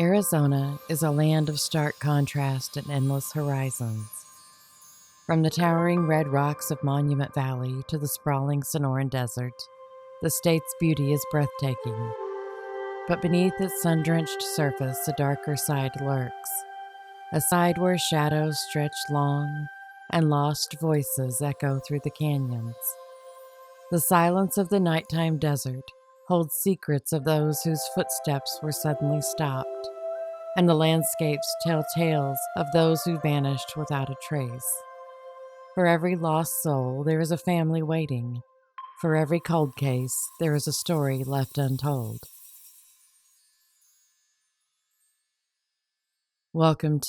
Arizona is a land of stark contrast and endless horizons. From the towering red rocks of Monument Valley to the sprawling Sonoran Desert, the state's beauty is breathtaking. But beneath its sun-drenched surface, a darker side lurks, a side where shadows stretch long and lost voices echo through the canyons. The silence of the nighttime desert holds secrets of those whose footsteps were suddenly stopped, and the landscapes tell tales of those who vanished without a trace. For every lost soul, there is a family waiting. For every cold case, there is a story left untold. Welcome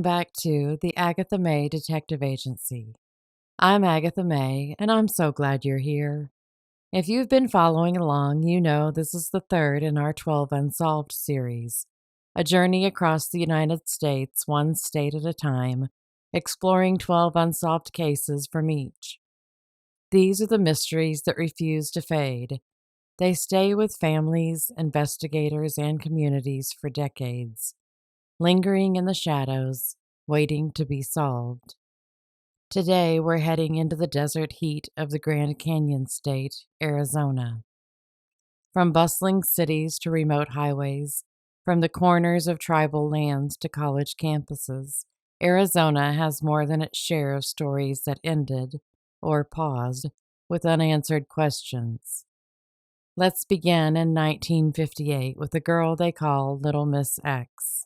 back to the Agatha Mae Detective Agency. I'm Agatha Mae, and I'm so glad you're here. If you've been following along, you know this is the third in our 12 Unsolved series, a journey across the United States, one state at a time, exploring 12 unsolved cases from each. These are the mysteries that refuse to fade. They stay with families, investigators, and communities for decades, lingering in the shadows, waiting to be solved. Today, we're heading into the desert heat of the Grand Canyon State, Arizona. From bustling cities to remote highways, from the corners of tribal lands to college campuses, Arizona has more than its share of stories that ended, or paused, with unanswered questions. Let's begin in 1958 with a girl they call Little Miss X.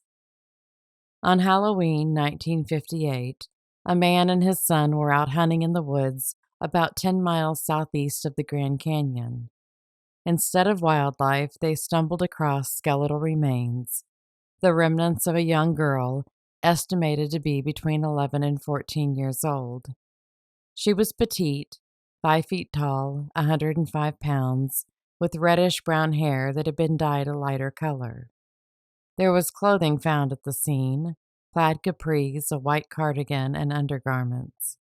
On Halloween 1958, a man and his son were out hunting in the woods about 10 miles southeast of the Grand Canyon. Instead of wildlife, they stumbled across skeletal remains, the remnants of a young girl estimated to be between 11 and 14 years old. She was petite, 5 feet tall, 105 pounds, with reddish-brown hair that had been dyed a lighter color. There was clothing found at the scene, plaid capris, a white cardigan, and undergarments.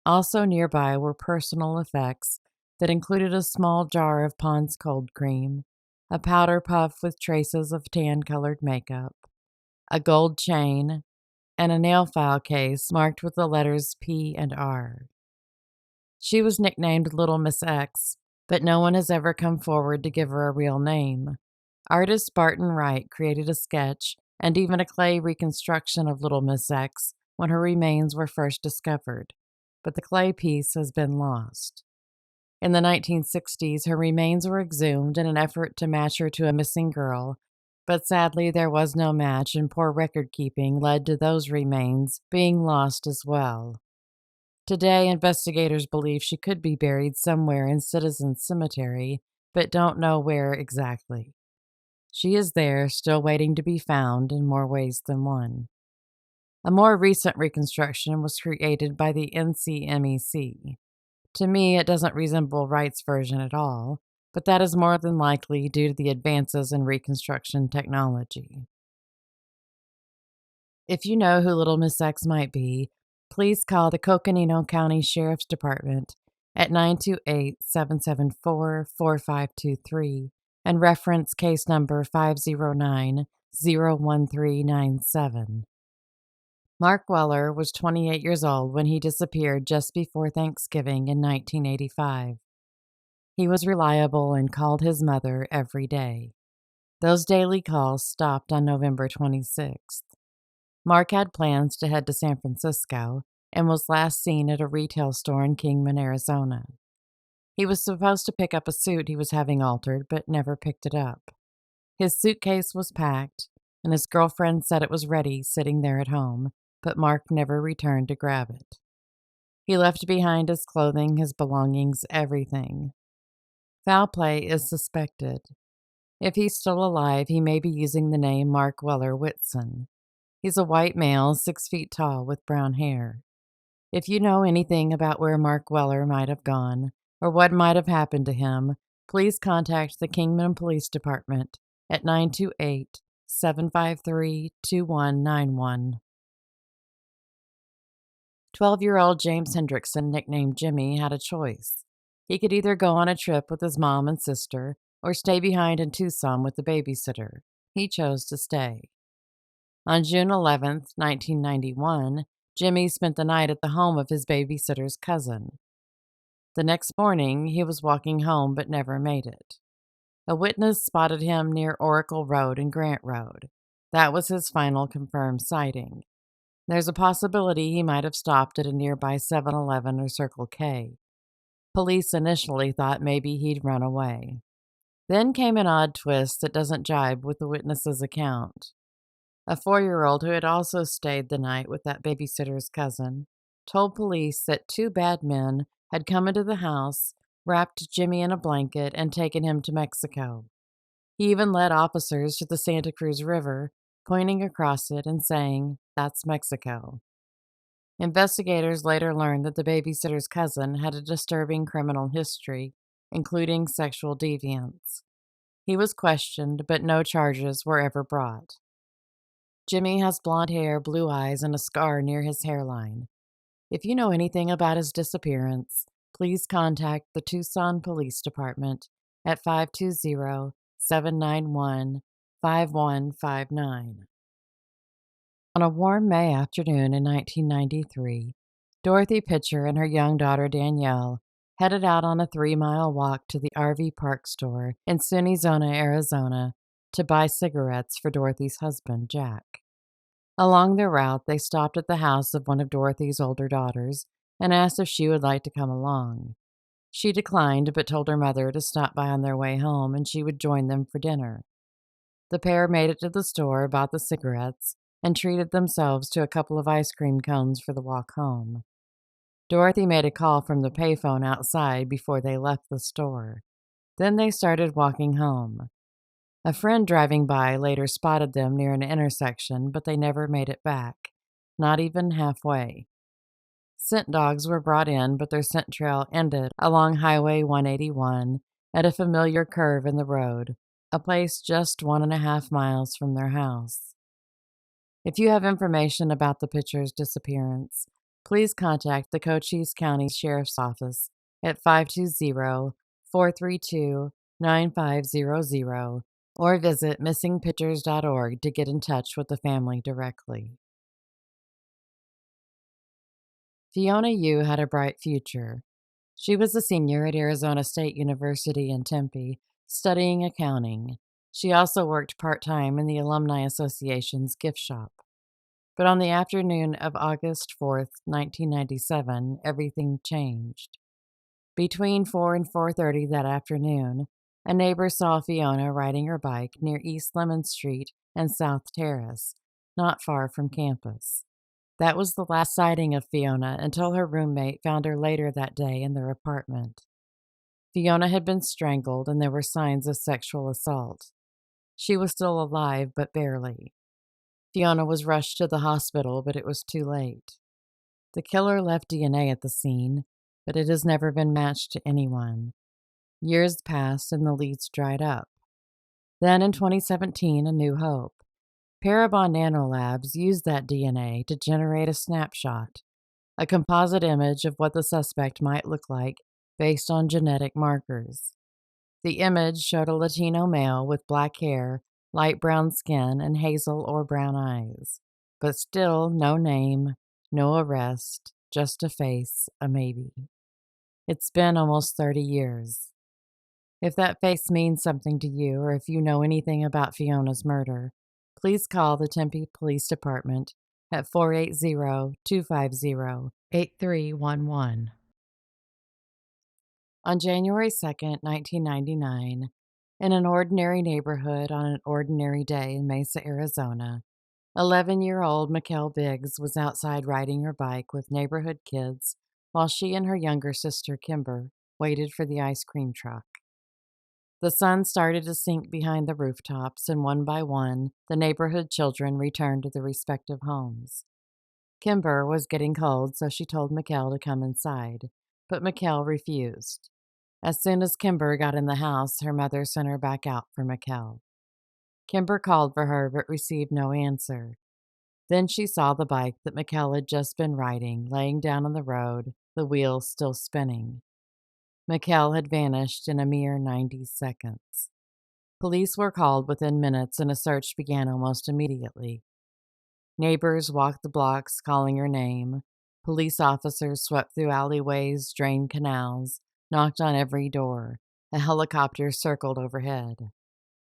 Also nearby were personal effects that included a small jar of Pond's cold cream, a powder puff with traces of tan-colored makeup, a gold chain, and a nail file case marked with the letters P and R. She was nicknamed Little Miss X, but no one has ever come forward to give her a real name. Artist Barton Wright created a sketch and even a clay reconstruction of Little Miss X when her remains were first discovered, but the clay piece has been lost. In the 1960s, her remains were exhumed in an effort to match her to a missing girl, but sadly there was no match, and poor record-keeping led to those remains being lost as well. Today, investigators believe she could be buried somewhere in Citizens Cemetery, but don't know where exactly. She is there, still waiting to be found in more ways than one. A more recent reconstruction was created by the NCMEC. To me, it doesn't resemble Wright's version at all, but that is more than likely due to the advances in reconstruction technology. If you know who Little Miss X might be, please call the Coconino County Sheriff's Department at 928-774-4523 and reference case number 509-01397. Mark Weller was 28 years old when he disappeared just before Thanksgiving in 1985. He was reliable and called his mother every day. Those daily calls stopped on November 26th. Mark had plans to head to San Francisco and was last seen at a retail store in Kingman, Arizona. He was supposed to pick up a suit he was having altered, but never picked it up. His suitcase was packed, and his girlfriend said it was ready, sitting there at home, but Mark never returned to grab it. He left behind his clothing, his belongings, everything. Foul play is suspected. If he's still alive, he may be using the name Mark Weller Whitson. He's a white male, 6 feet tall, with brown hair. If you know anything about where Mark Weller might have gone, or what might have happened to him, please contact the Kingman Police Department at 928-753-2191. 12-year-old James Hendrickson, nicknamed Jimmy, had a choice. He could either go on a trip with his mom and sister or stay behind in Tucson with the babysitter. he chose to stay. On June 11th, 1991, Jimmy spent the night at the home of his babysitter's cousin. The next morning, he was walking home but never made it. A witness spotted him near Oracle Road and Grant Road. That was his final confirmed sighting. There's a possibility he might have stopped at a nearby 7-Eleven or Circle K. Police initially thought maybe he'd run away. Then came an odd twist that doesn't jibe with the witness's account. A 4-year-old who had also stayed the night with that babysitter's cousin told police that 2 bad men had come into the house, wrapped Jimmy in a blanket, and taken him to Mexico. He even led officers to the Santa Cruz River, pointing across it and saying, "That's Mexico." Investigators later learned that the babysitter's cousin had a disturbing criminal history, including sexual deviance. He was questioned, but no charges were ever brought. Jimmy has blonde hair, blue eyes, and a scar near his hairline. If you know anything about his disappearance, please contact the Tucson Police Department at 520-791-5159. On a warm May afternoon in 1993, Dorothy Pitcher and her young daughter Danielle headed out on a 3-mile walk to the RV Park store in Sunnyzona, Arizona, to buy cigarettes for Dorothy's husband, Jack. Along their route, they stopped at the house of one of Dorothy's older daughters and asked if she would like to come along. She declined, but told her mother to stop by on their way home and she would join them for dinner. The pair made it to the store, bought the cigarettes, and treated themselves to a couple of ice cream cones for the walk home. Dorothy made a call from the payphone outside before they left the store. Then they started walking home. A friend driving by later spotted them near an intersection, but they never made it back, not even halfway. Scent dogs were brought in, but their scent trail ended along Highway 181 at a familiar curve in the road, a place just 1.5 miles from their house. If you have information about the Pitcher's disappearance, please contact the Cochise County Sheriff's Office at 520-432-9500 or visit missingpictures.org to get in touch with the family directly. Fiona U had a bright future. She was a senior at Arizona State University in Tempe, studying accounting. She also worked part-time in the Alumni Association's gift shop. But on the afternoon of August 4th, 1997, everything changed. Between 4 and 4:30 that afternoon, a neighbor saw Fiona riding her bike near East Lemon Street and South Terrace, not far from campus. That was the last sighting of Fiona until her roommate found her later that day in their apartment. Fiona had been strangled and there were signs of sexual assault. She was still alive, but barely. Fiona was rushed to the hospital, but it was too late. The killer left DNA at the scene, but it has never been matched to anyone. Years passed and the leads dried up. Then in 2017, a new hope. Parabon Nanolabs used that DNA to generate a snapshot, a composite image of what the suspect might look like based on genetic markers. The image showed a Latino male with black hair, light brown skin, and hazel or brown eyes. But still no name, no arrest, just a face, a maybe. It's been almost 30 years. If that face means something to you, or if you know anything about Fiona's murder, please call the Tempe Police Department at 480-250-8311. On January 2nd, 1999, in an ordinary neighborhood on an ordinary day in Mesa, Arizona, 11-year-old Mikelle Biggs was outside riding her bike with neighborhood kids while she and her younger sister, Kimber, waited for the ice cream truck. The sun started to sink behind the rooftops, and one by one, the neighborhood children returned to their respective homes. Kimber was getting cold, so she told Mikelle to come inside, but Mikelle refused. As soon as Kimber got in the house, her mother sent her back out for Mikelle. Kimber called for her, but received no answer. Then she saw the bike that Mikelle had just been riding, laying down on the road, the wheels still spinning. Mikelle had vanished in a mere 90 seconds. Police were called within minutes and a search began almost immediately. Neighbors walked the blocks calling her name. Police officers swept through alleyways, drained canals, knocked on every door. A helicopter circled overhead.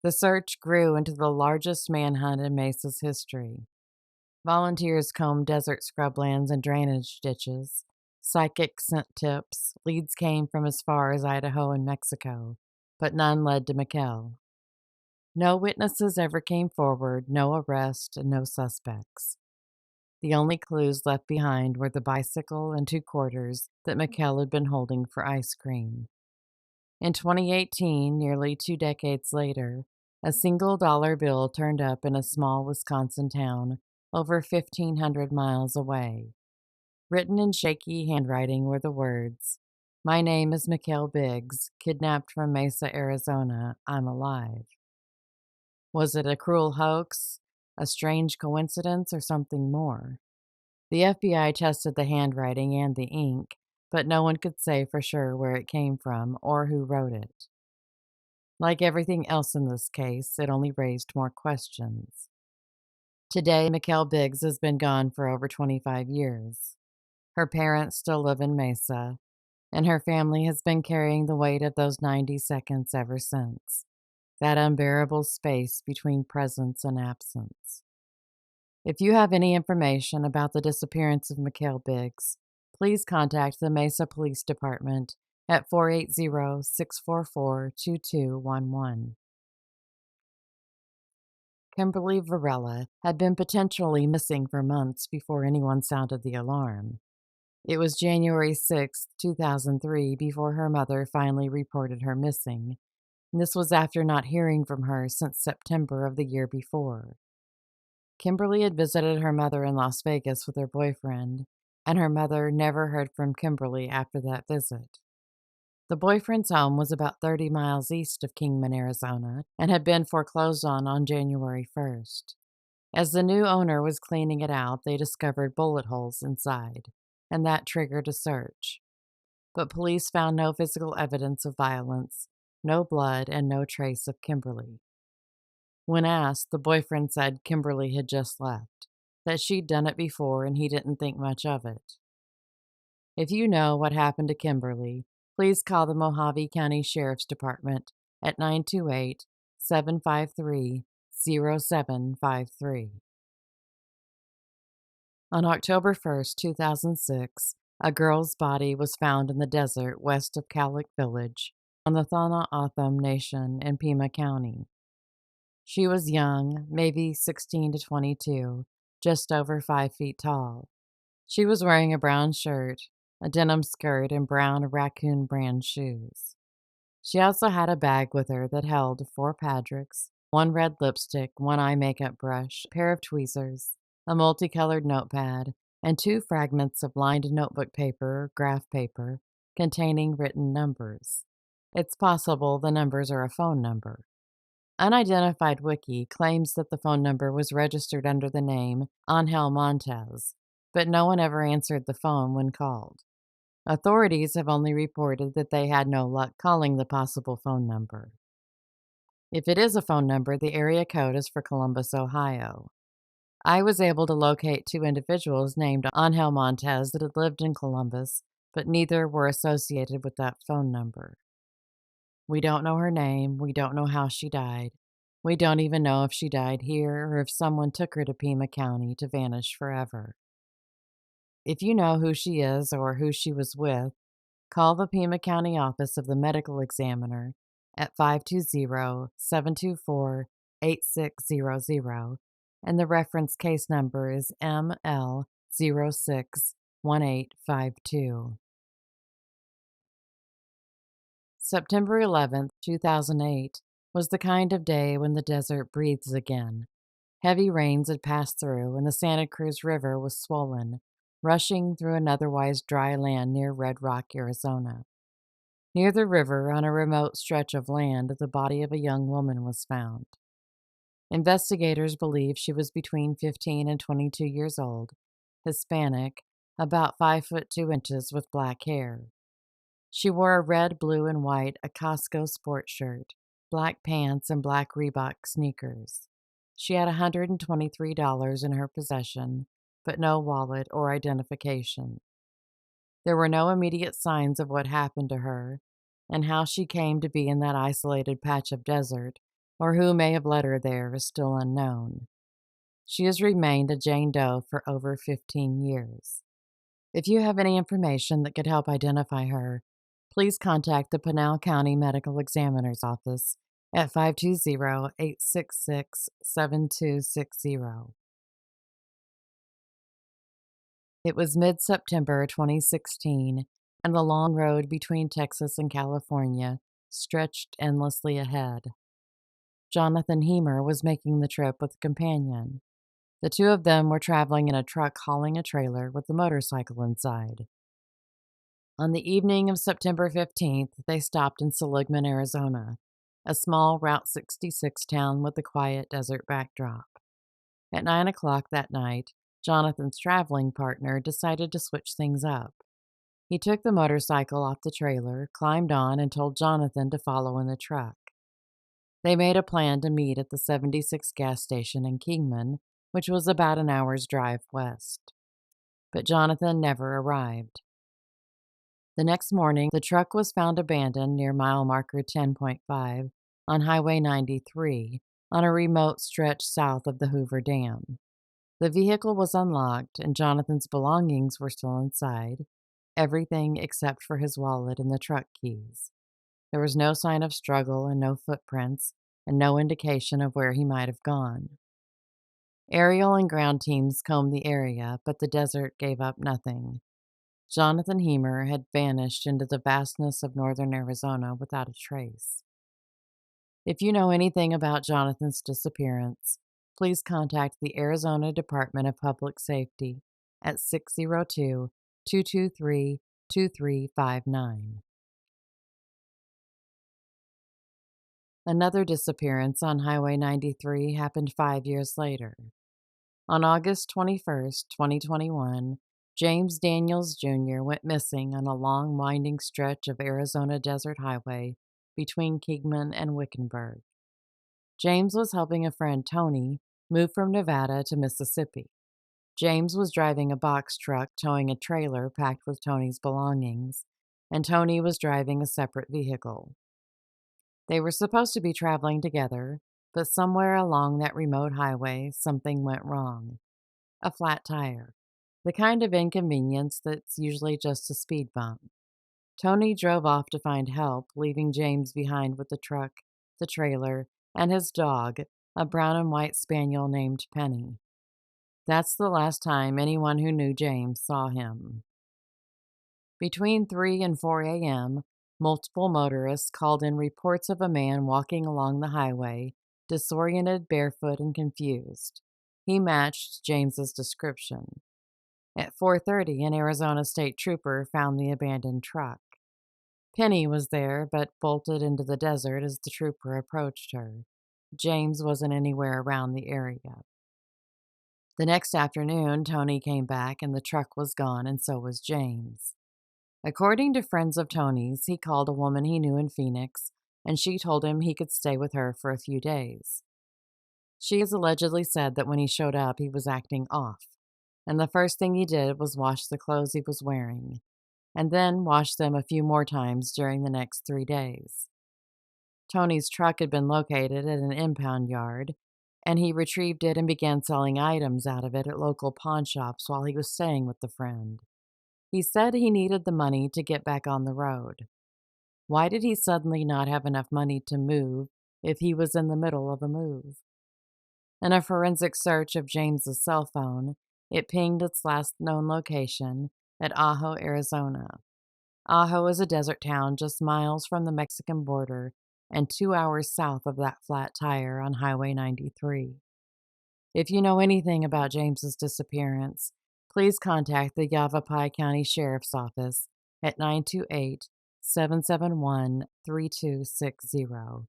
The search grew into the largest manhunt in Mesa's history. Volunteers combed desert scrublands and drainage ditches. Psychics sent tips. Leads came from as far as Idaho and Mexico, but none led to Mikelle. No witnesses ever came forward, no arrest, and no suspects. The only clues left behind were the bicycle and 2 quarters that Mikelle had been holding for ice cream. In 2018, nearly 2 decades later, a single dollar bill turned up in a small Wisconsin town over 1,500 miles away. Written in shaky handwriting were the words, "My name is Mikelle Biggs, kidnapped from Mesa, Arizona. I'm alive." Was it a cruel hoax, a strange coincidence, or something more? The FBI tested the handwriting and the ink, but no one could say for sure where it came from or who wrote it. Like everything else in this case, it only raised more questions. Today, Mikelle Biggs has been gone for over 25 years. Her parents still live in Mesa, and her family has been carrying the weight of those 90 seconds ever since. That unbearable space between presence and absence. If you have any information about the disappearance of Mikelle Biggs, please contact the Mesa Police Department at 480-644-2211. Kimberly Varela had been potentially missing for months before anyone sounded the alarm. It was January 6, 2003, before her mother finally reported her missing. And this was after not hearing from her since September of the year before. Kimberly had visited her mother in Las Vegas with her boyfriend, and her mother never heard from Kimberly after that visit. The boyfriend's home was about 30 miles east of Kingman, Arizona, and had been foreclosed on January 1st. As the new owner was cleaning it out, they discovered bullet holes inside, and that triggered a search. But police found no physical evidence of violence, no blood, and no trace of Kimberly. When asked, the boyfriend said Kimberly had just left, that she'd done it before and he didn't think much of it. If you know what happened to Kimberly, please call the Mojave County Sheriff's Department at 928-753-0753. On October 1st, 2006, a girl's body was found in the desert west of Cowlick Village on the Thana Otham Nation in Pima County. She was young, maybe 16 to 22, just over 5 feet tall. She was wearing a brown shirt, a denim skirt, and brown Raccoon brand shoes. She also had a bag with her that held 4 Padraics, 1 red lipstick, 1 eye makeup brush, a pair of tweezers, a multicolored notepad, and 2 fragments of lined notebook paper or graph paper containing written numbers. It's possible the numbers are a phone number. Unidentified Wiki claims that the phone number was registered under the name Angel Montez, but no one ever answered the phone when called. Authorities have only reported that they had no luck calling the possible phone number. If it is a phone number, the area code is for Columbus, Ohio. I was able to locate 2 individuals named Angel Montez that had lived in Columbus, but neither were associated with that phone number. We don't know her name. We don't know how she died. We don't even know if she died here or if someone took her to Pima County to vanish forever. If you know who she is or who she was with, call the Pima County office of the medical examiner at 520-724-8600, and the reference case number is ML061852. September 11th, 2008, was the kind of day when the desert breathes again. Heavy rains had passed through, and the Santa Cruz River was swollen, rushing through an otherwise dry land near Red Rock, Arizona. Near the river, on a remote stretch of land, the body of a young woman was found. Investigators believe she was between 15 and 22 years old, Hispanic, about 5 foot 2 inches, with black hair. She wore a red, blue, and white Costco sport shirt, black pants, and black Reebok sneakers. She had $123 in her possession, but no wallet or identification. There were no immediate signs of what happened to her, and how she came to be in that isolated patch of desert, or who may have led her there, is still unknown. She has remained a Jane Doe for over 15 years. If you have any information that could help identify her, please contact the Pinal County Medical Examiner's Office at 520-866-7260. It was mid-September 2016, and the long road between Texas and California stretched endlessly ahead. Jonathan Heamer was making the trip with a companion. The two of them were traveling in a truck hauling a trailer with a motorcycle inside. On the evening of September 15th, they stopped in Seligman, Arizona, a small Route 66 town with a quiet desert backdrop. At 9 o'clock that night, Jonathan's traveling partner decided to switch things up. He took the motorcycle off the trailer, climbed on, and told Jonathan to follow in the truck. They made a plan to meet at the 76 gas station in Kingman, which was about an hour's drive west. But Jonathan never arrived. The next morning, the truck was found abandoned near mile marker 10.5 on Highway 93 on a remote stretch south of the Hoover Dam. The vehicle was unlocked, and Jonathan's belongings were still inside, everything except for his wallet and the truck keys. There was no sign of struggle and no footprints, and no indication of where he might have gone. Aerial and ground teams combed the area, but the desert gave up nothing. Jonathan Heamer had vanished into the vastness of northern Arizona without a trace. If you know anything about Jonathan's disappearance, please contact the Arizona Department of Public Safety at 602-223-2359. Another disappearance on Highway 93 happened 5 years later. On August 21st, 2021, James Daniels Jr. went missing on a long, winding stretch of Arizona Desert Highway between Kingman and Wickenburg. James was helping a friend, Tony, move from Nevada to Mississippi. James was driving a box truck towing a trailer packed with Tony's belongings, and Tony was driving a separate vehicle. They were supposed to be traveling together, but somewhere along that remote highway, something went wrong. A flat tire. The kind of inconvenience that's usually just a speed bump. Tony drove off to find help, leaving James behind with the truck, the trailer, and his dog, a brown and white spaniel named Penny. That's the last time anyone who knew James saw him. Between 3 and 4 a.m., multiple motorists called in reports of a man walking along the highway, disoriented, barefoot, and confused. He matched James's description. At 4:30, an Arizona state trooper found the abandoned truck. Penny was there, but bolted into the desert as the trooper approached her. James wasn't anywhere around the area. The next afternoon, Tony came back and the truck was gone, and so was James. According to friends of Tony's, he called a woman he knew in Phoenix, and she told him he could stay with her for a few days. She has allegedly said that when he showed up, he was acting off, and the first thing he did was wash the clothes he was wearing, and then wash them a few more times during the next 3 days. Tony's truck had been located at an impound yard, and he retrieved it and began selling items out of it at local pawn shops while he was staying with the friend. He said he needed the money to get back on the road. Why did he suddenly not have enough money to move if he was in the middle of a move? In a forensic search of James's cell phone, it pinged its last known location at Ajo, Arizona. Ajo is a desert town just miles from the Mexican border and 2 hours south of that flat tire on Highway 93. If you know anything about James's disappearance, please contact the Yavapai County Sheriff's Office at 928-771-3260.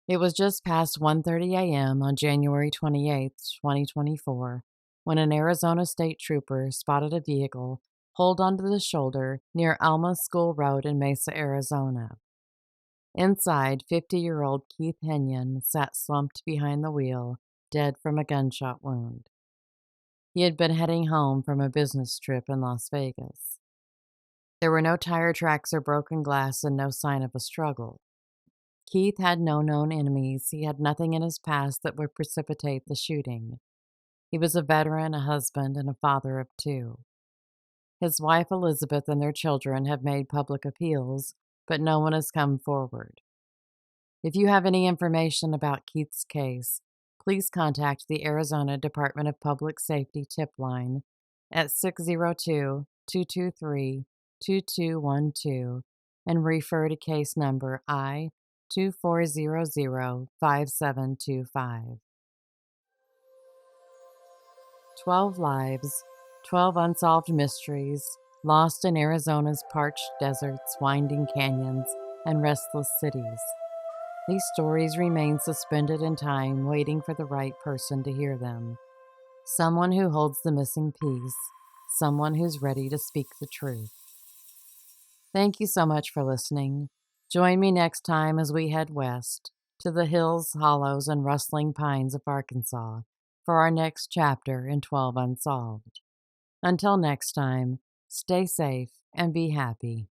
It was just past 1:30 a.m. on January 28, 2024, when an Arizona state trooper spotted a vehicle pulled onto the shoulder near Alma School Road in Mesa, Arizona. Inside, 50-year-old Keith Henyan sat slumped behind the wheel, dead from a gunshot wound. He had been heading home from a business trip in Las Vegas. There were no tire tracks or broken glass and no sign of a struggle. Keith had no known enemies. He had nothing in his past that would precipitate the shooting. He was a veteran, a husband, and a father of 2. His wife Elizabeth and their children have made public appeals, but no one has come forward. If you have any information about Keith's case, please contact the Arizona Department of Public Safety tip line at 602-223-2212 and refer to case number I-2400-5725. 12 lives, 12 unsolved mysteries, lost in Arizona's parched deserts, winding canyons, and restless cities. These stories remain suspended in time, waiting for the right person to hear them. Someone who holds the missing piece, someone who's ready to speak the truth. Thank you so much for listening. Join me next time as we head west to the hills, hollows, and rustling pines of Arkansas for our next chapter in 12 Unsolved. Until next time, stay safe and be happy.